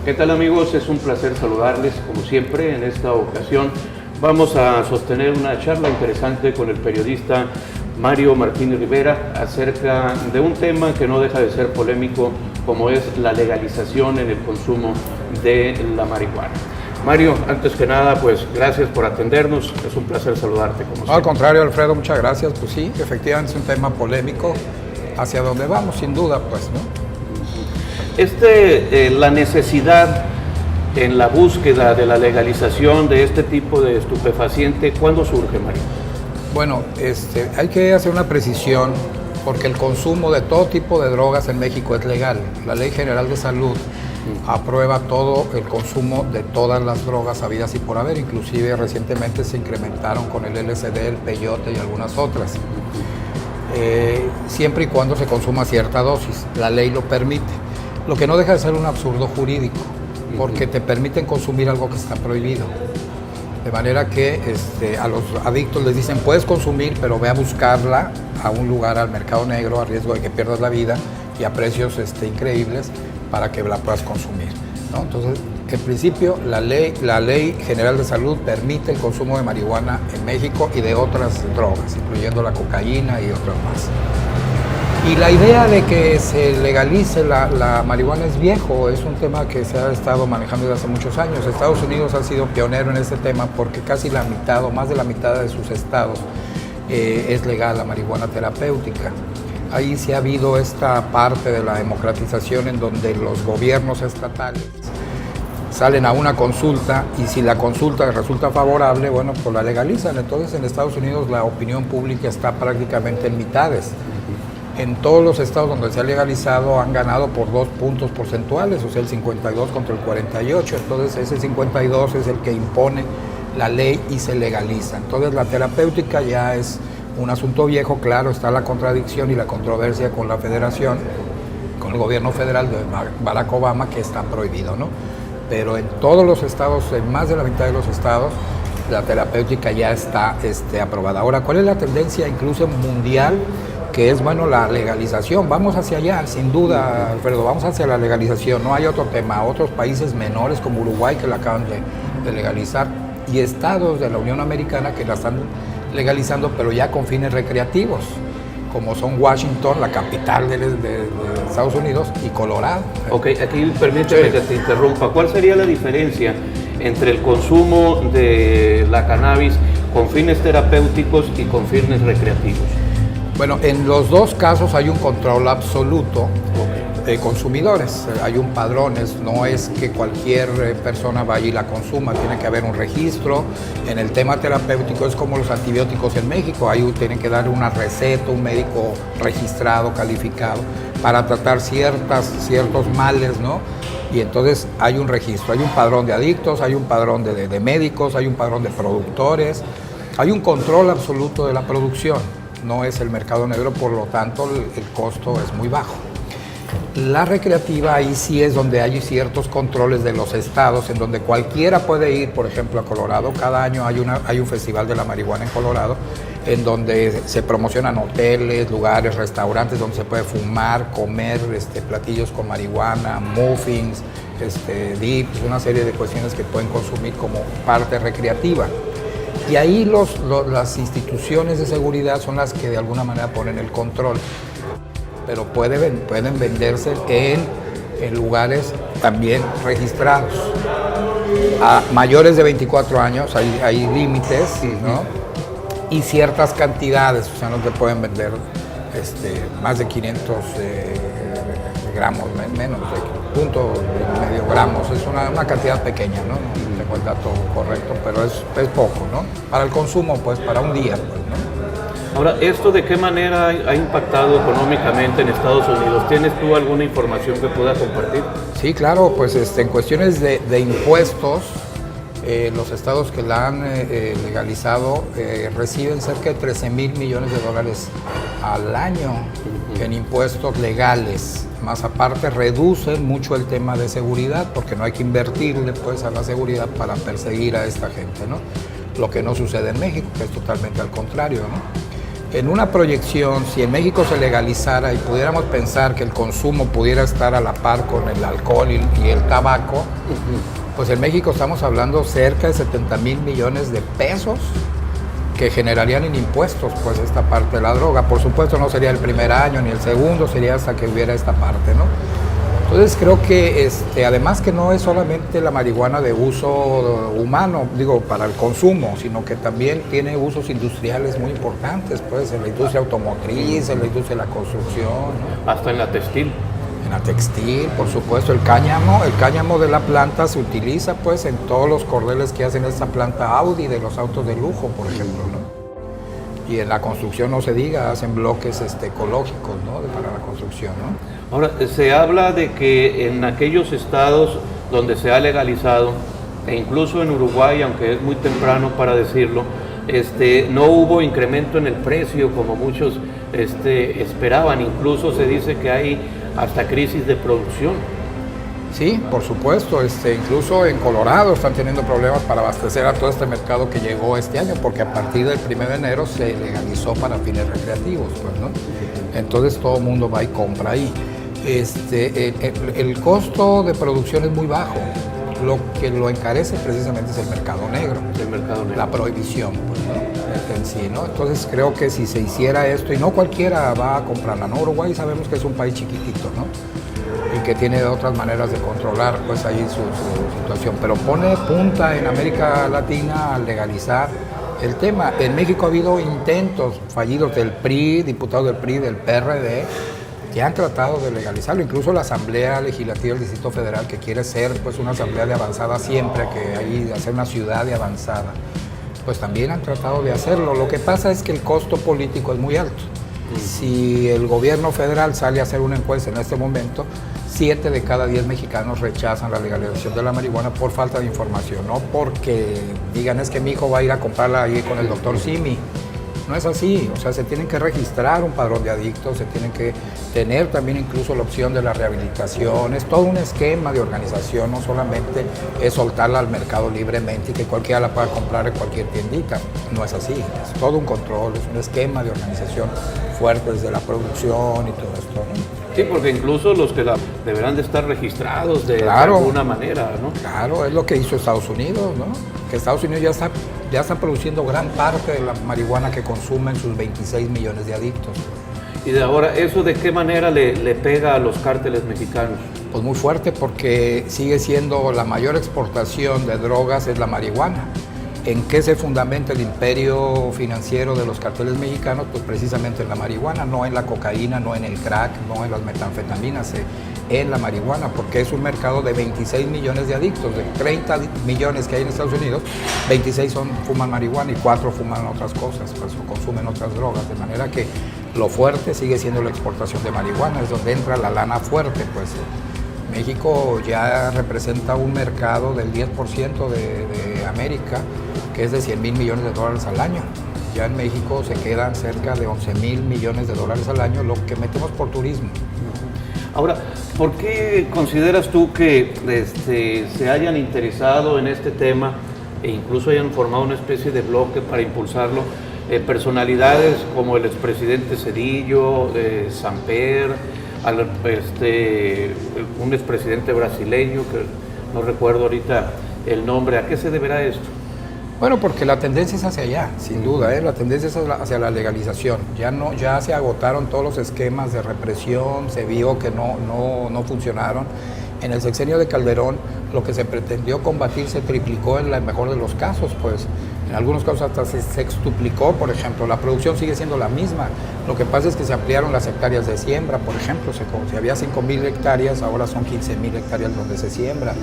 ¿Qué tal, amigos? Es un placer saludarles como siempre. En esta ocasión vamos a sostener una charla interesante con el periodista Mario Martínez Rivera acerca de un tema que no deja de ser polémico, como es la legalización en el consumo de la marihuana. Mario, antes que nada, pues gracias por atendernos, es un placer saludarte como siempre. Al contrario, Alfredo, muchas gracias. Pues sí, efectivamente es un tema polémico, hacia donde vamos, sin duda, pues, ¿no? La necesidad en la búsqueda de la legalización de este tipo de estupefaciente, ¿cuándo surge, Mario? Bueno, hay que hacer una precisión, porque el consumo de todo tipo de drogas en México es legal. La Ley General de Salud aprueba todo el consumo de todas las drogas habidas y por haber, inclusive recientemente se incrementaron con el LSD, el peyote y algunas otras. Siempre y cuando se consuma cierta dosis, la ley lo permite. Lo que no deja de ser un absurdo jurídico, porque te permiten consumir algo que está prohibido. De manera que a los adictos les dicen, puedes consumir, pero ve a buscarla a un lugar, al mercado negro, a riesgo de que pierdas la vida y a precios increíbles para que la puedas consumir, ¿no? Entonces, en principio, la ley General de Salud permite el consumo de marihuana en México y de otras drogas, incluyendo la cocaína y otras más. Y la idea de que se legalice la marihuana es viejo, es un tema que se ha estado manejando desde hace muchos años. Estados Unidos ha sido pionero en este tema porque casi la mitad o más de la mitad de sus estados es legal la marihuana terapéutica. Ahí sí ha habido esta parte de la democratización en donde los gobiernos estatales salen a una consulta y si la consulta resulta favorable, bueno, pues la legalizan. Entonces en Estados Unidos la opinión pública está prácticamente en mitades. En todos los estados donde se ha legalizado han ganado por 2 puntos porcentuales, o sea, el 52 contra el 48. Entonces ese 52 es el que impone la ley y se legaliza. Entonces la terapéutica ya es un asunto viejo, claro, está la contradicción y la controversia con la federación, con el gobierno federal de Barack Obama, que está prohibido, ¿no? Pero en todos los estados, en más de la mitad de los estados, la terapéutica ya está aprobada. Ahora, ¿cuál es la tendencia incluso mundial? Que es, bueno, la legalización. Vamos hacia allá, sin duda, Alfredo, vamos hacia la legalización. No hay otro tema. Otros países menores como Uruguay que la acaban de legalizar y estados de la Unión Americana que la están legalizando, pero ya con fines recreativos, como son Washington, la capital de Estados Unidos, y Colorado. Ok, aquí permíteme que te interrumpa. ¿Cuál sería la diferencia entre el consumo de la cannabis con fines terapéuticos y con fines recreativos? Bueno, en los dos casos hay un control absoluto de consumidores, hay un padrón, no es que cualquier persona vaya y la consuma, tiene que haber un registro. En el tema terapéutico es como los antibióticos en México, ahí tienen que dar una receta, un médico registrado, calificado, para tratar ciertos males, ¿no? Y entonces hay un registro, hay un padrón de adictos, hay un padrón de médicos, hay un padrón de productores, hay un control absoluto de la producción. No es el mercado negro, por lo tanto el costo es muy bajo. La recreativa ahí sí es donde hay ciertos controles de los estados, en donde cualquiera puede ir, por ejemplo, a Colorado. Cada año hay un festival de la marihuana en Colorado, en donde se promocionan hoteles, lugares, restaurantes donde se puede fumar, comer platillos con marihuana, muffins, dips, una serie de cuestiones que pueden consumir como parte recreativa. Y ahí las instituciones de seguridad son las que de alguna manera ponen el control, pero pueden venderse en lugares también registrados. A mayores de 24 años hay límites, ¿no? Y ciertas cantidades, o sea, no te pueden vender más de 500 gramos, menos de 0.5 gramos, es una cantidad pequeña, ¿no? No tengo el dato correcto, pero es poco, ¿no? Para el consumo, pues, para un día, pues, ¿no? Ahora, ¿esto de qué manera ha impactado económicamente en Estados Unidos? ¿Tienes tú alguna información que puedas compartir? Sí, claro, pues en cuestiones de impuestos, los estados que la han legalizado reciben cerca de 13,000 millones de dólares al año en impuestos legales. Más aparte reducen mucho el tema de seguridad porque no hay que invertirle pues a la seguridad para perseguir a esta gente, ¿no? Lo que no sucede en México, que es totalmente al contrario, ¿no? En una proyección, si en México se legalizara y pudiéramos pensar que el consumo pudiera estar a la par con el alcohol y el tabaco, pues en México estamos hablando cerca de 70,000 millones de pesos que generarían en impuestos, pues, esta parte de la droga. Por supuesto no sería el primer año ni el segundo, sería hasta que hubiera esta parte, ¿no? Entonces creo que además que no es solamente la marihuana de uso humano, digo, para el consumo, sino que también tiene usos industriales muy importantes, pues, en la industria automotriz, en la industria de la construcción, ¿no? Hasta en la textil. En la textil, por supuesto, el cáñamo de la planta se utiliza, pues, en todos los cordeles que hacen esta planta Audi de los autos de lujo, por ejemplo, ¿no? Y en la construcción no se diga, hacen bloques ecológicos, ¿no? Para la construcción, ¿no? Ahora, se habla de que en aquellos estados donde se ha legalizado, e incluso en Uruguay, aunque es muy temprano para decirlo, no hubo incremento en el precio como muchos esperaban. Incluso se dice que hay hasta crisis de producción. Sí, por supuesto, incluso en Colorado están teniendo problemas para abastecer a todo este mercado que llegó este año, porque a partir del 1 de enero se legalizó para fines recreativos, pues, ¿no? Entonces todo el mundo va y compra ahí. El costo de producción es muy bajo, lo que lo encarece precisamente es el mercado negro. La prohibición, pues, ¿no? En sí, ¿no? Entonces creo que si se hiciera esto, y no cualquiera va a comprarla, ¿no? Uruguay sabemos que es un país chiquitito, ¿no? Y que tiene otras maneras de controlar, pues, ahí su situación, pero pone punta en América Latina al legalizar el tema. En México ha habido intentos fallidos del PRI, diputados del PRI, del PRD, que han tratado de legalizarlo, incluso la Asamblea Legislativa del Distrito Federal, que quiere ser, pues, una asamblea de avanzada siempre, que ahí hacer una ciudad de avanzada, pues también han tratado de hacerlo. Lo que pasa es que el costo político es muy alto. Si el gobierno federal sale a hacer una encuesta en este momento, 7 de cada 10 mexicanos rechazan la legalización de la marihuana por falta de información, no porque digan es que mi hijo va a ir a comprarla ahí con el doctor Simi. No es así, o sea, se tienen que registrar un padrón de adictos, se tienen que tener también incluso la opción de la rehabilitación, es todo un esquema de organización, no solamente es soltarla al mercado libremente y que cualquiera la pueda comprar en cualquier tiendita, no es así, es todo un control, es un esquema de organización fuerte desde la producción y todo esto, ¿no? Sí, porque incluso los que deberán de estar registrados de alguna manera, ¿no? Claro, es lo que hizo Estados Unidos, ¿no? Que Estados Unidos ya está produciendo gran parte de la marihuana que consumen sus 26 millones de adictos. Y de ahora, ¿eso de qué manera le pega a los cárteles mexicanos? Pues muy fuerte, porque sigue siendo la mayor exportación de drogas es la marihuana. ¿En qué se fundamenta el imperio financiero de los carteles mexicanos? Pues precisamente en la marihuana, no en la cocaína, no en el crack, no en las metanfetaminas, en la marihuana, porque es un mercado de 26 millones de adictos. De 30 millones que hay en Estados Unidos, 26 fuman marihuana y 4 fuman otras cosas, pues, o consumen otras drogas, de manera que lo fuerte sigue siendo la exportación de marihuana, es donde entra la lana fuerte, pues. México ya representa un mercado del 10% de América, que es de 100,000 millones de dólares al año. Ya en México se quedan cerca de 11,000 millones de dólares al año, lo que metemos por turismo. Ahora, ¿por qué consideras tú que se hayan interesado en este tema e incluso hayan formado una especie de bloque para impulsarlo? Personalidades como el expresidente Zedillo, Samper, un expresidente brasileño, que no recuerdo ahorita el nombre. ¿A qué se deberá esto? Bueno, porque la tendencia es hacia allá, sin duda, la tendencia es hacia la legalización. Ya se agotaron todos los esquemas de represión, se vio que no funcionaron. En el sexenio de Calderón, lo que se pretendió combatir se triplicó en el mejor de los casos, pues. En algunos casos hasta se sextuplicó, por ejemplo. La producción sigue siendo la misma. Lo que pasa es que se ampliaron las hectáreas de siembra, por ejemplo. Si había 5,000 hectáreas, ahora son 15,000 hectáreas donde se siembra.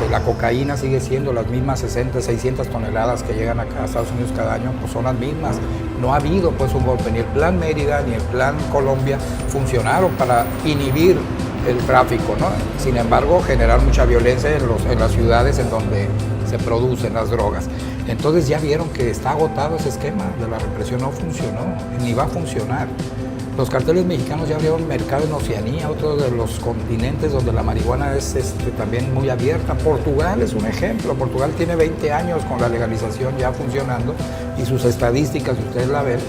La cocaína sigue siendo las mismas 60, 600 toneladas que llegan acá a Estados Unidos cada año, pues son las mismas. No ha habido, pues, un golpe. Ni el Plan Mérida ni el Plan Colombia funcionaron para inhibir el tráfico, ¿no? Sin embargo, generar mucha violencia en las ciudades en donde se producen las drogas. Entonces ya vieron que está agotado ese esquema de la represión, no funcionó, ni va a funcionar. Los carteles mexicanos ya abrieron mercado en Oceanía, otro de los continentes donde la marihuana es también muy abierta. Portugal es un ejemplo. Portugal tiene 20 años con la legalización ya funcionando y sus estadísticas, ustedes la ven,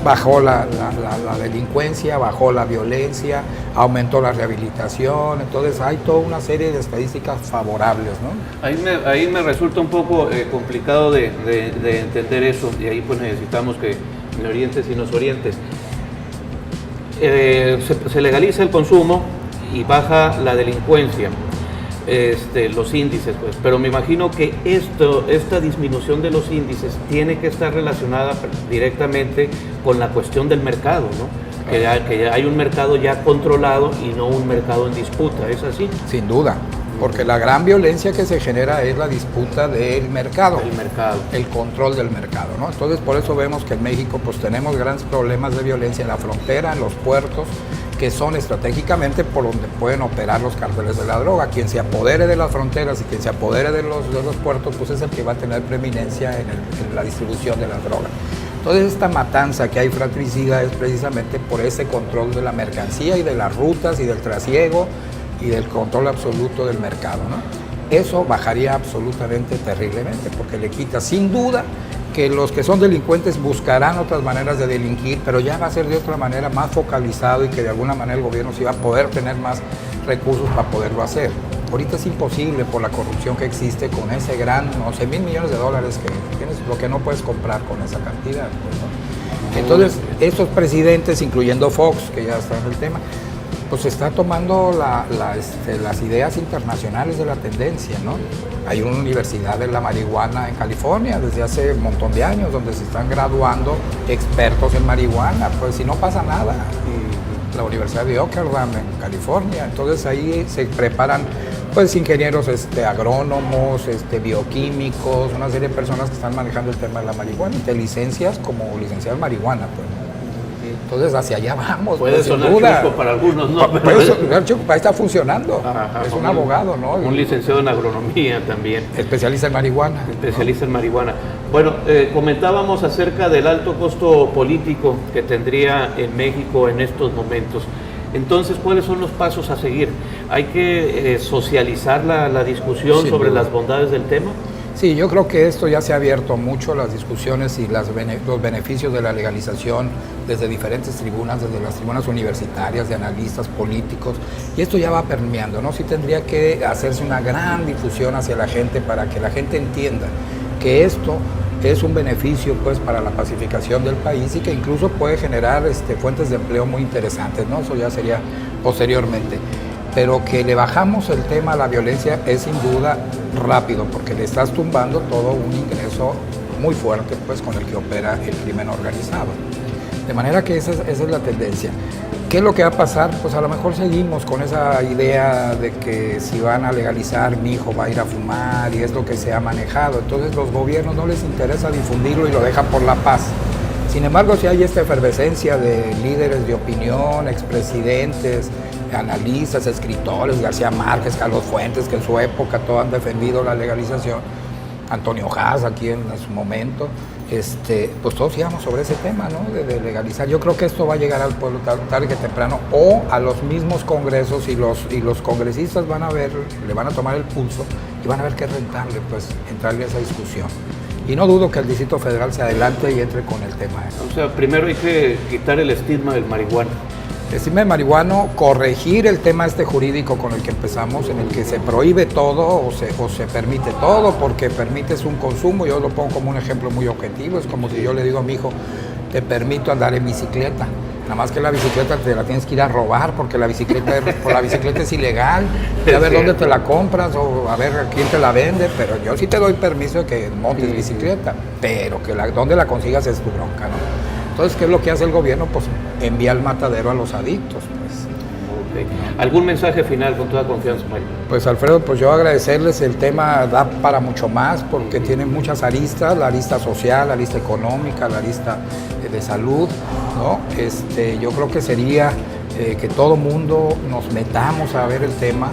bajó la delincuencia, bajó la violencia, aumentó la rehabilitación, entonces hay toda una serie de estadísticas favorables, ¿no? Ahí me resulta un poco complicado de entender eso, y ahí pues necesitamos que me orientes y nos orientes. Se legaliza el consumo y baja la delincuencia, los índices, pues, pero me imagino que esta disminución de los índices tiene que estar relacionada directamente con la cuestión del mercado, ¿no? Que hay un mercado ya controlado y no un mercado en disputa, ¿es así? Sin duda, porque la gran violencia que se genera es la disputa del mercado, el control del mercado, ¿no? Entonces por eso vemos que en México pues tenemos grandes problemas de violencia en la frontera, en los puertos, que son estratégicamente por donde pueden operar los cárteles de la droga. Quien se apodere de las fronteras y quien se apodere de los puertos, pues es el que va a tener preeminencia en la distribución de las drogas. Entonces esta matanza que hay fratricida es precisamente por ese control de la mercancía y de las rutas y del trasiego y del control absoluto del mercado, ¿no? Eso bajaría absolutamente terriblemente, porque le quita sin duda que los que son delincuentes buscarán otras maneras de delinquir, pero ya va a ser de otra manera más focalizado y que de alguna manera el gobierno sí va a poder tener más recursos para poderlo hacer. Ahorita es imposible por la corrupción que existe con ese gran 11,000 millones de dólares que tienes, lo que no puedes comprar con esa cantidad, pues, ¿no? Entonces, estos presidentes, incluyendo Fox, que ya está en el tema, pues está tomando las ideas internacionales de la tendencia, ¿no? Hay una universidad de la marihuana en California desde hace un montón de años donde se están graduando expertos en marihuana, pues si no pasa nada. Y la Universidad de Oakland en California, entonces ahí se preparan pues ingenieros agrónomos, bioquímicos, una serie de personas que están manejando el tema de la marihuana, de licencias como licenciado en marihuana, pues. Entonces hacia allá vamos. Puede sonar chusco para algunos, ¿no? Puede sonar chusco, ahí está funcionando. Ajá, es un abogado, ¿no? Un licenciado en agronomía también. Especialista en marihuana. Especialista en marihuana. Bueno, comentábamos acerca del alto costo político que tendría en México en estos momentos. Entonces, ¿cuáles son los pasos a seguir? ¿Hay que socializar la discusión sobre las bondades del tema? Sí, yo creo que esto ya se ha abierto mucho, las discusiones y los beneficios de la legalización desde diferentes tribunas, desde las tribunas universitarias, de analistas políticos, y esto ya va permeando, ¿no? Sí tendría que hacerse una gran difusión hacia la gente para que la gente entienda que esto es un beneficio pues para la pacificación del país y que incluso puede generar fuentes de empleo muy interesantes, ¿no? Eso ya sería posteriormente. Pero que le bajamos el tema a la violencia es sin duda rápido, porque le estás tumbando todo un ingreso muy fuerte pues con el que opera el crimen organizado. De manera que esa es la tendencia. ¿Qué es lo que va a pasar? Pues a lo mejor seguimos con esa idea de que si van a legalizar, mi hijo va a ir a fumar y es lo que se ha manejado. Entonces los gobiernos no les interesa difundirlo y lo dejan por la paz. Sin embargo, si hay esta efervescencia de líderes de opinión, expresidentes, analistas, escritores, García Márquez, Carlos Fuentes, que en su época todos han defendido la legalización, Antonio Haas aquí en su momento, pues todos íbamos sobre ese tema, ¿no? De legalizar. Yo creo que esto va a llegar al pueblo tarde que temprano, o a los mismos congresos, y los congresistas van a ver, le van a tomar el pulso y van a ver qué rentable, pues, entrarle a esa discusión. Y no dudo que el Distrito Federal se adelante y entre con el tema. O sea, primero hay que quitar el estigma del marihuana. El estigma del marihuano, corregir el tema jurídico con el que empezamos, en el que se prohíbe todo o se permite todo, porque permites un consumo. Yo lo pongo como un ejemplo muy objetivo. Es como si yo le digo a mi hijo, te permito andar en bicicleta. Nada más que la bicicleta te la tienes que ir a robar porque la bicicleta es ilegal. A ver dónde te la compras o a ver a quién te la vende, pero yo sí te doy permiso de que montes bicicleta, pero que dónde la consigas es tu bronca, ¿no? Entonces, ¿qué es lo que hace el gobierno? Pues envía al matadero a los adictos, pues. Okay. ¿Algún mensaje final con toda confianza, Mario? Pues Alfredo, pues yo agradecerles, el tema da para mucho más porque tiene muchas aristas, la arista social, la arista económica, la arista de salud, ¿no? Yo creo que sería que todo mundo nos metamos a ver el tema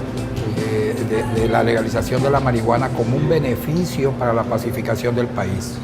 de la legalización de la marihuana como un beneficio para la pacificación del país.